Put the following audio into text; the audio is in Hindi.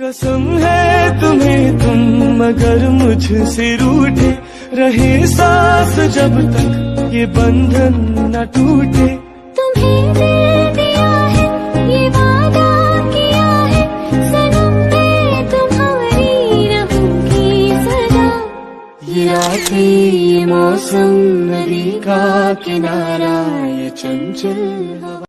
कसम है तुम्हें तुम मगर मुझसे रूठे रहे सांस जब तक ये बंधन न टूटे। तुम्हें दिल दिया है ये वादा किया है सनम मैं तुम्हारी रहूंगी सदा। ये रातें ये मौसम नदी का किनारा ये चंचल हवा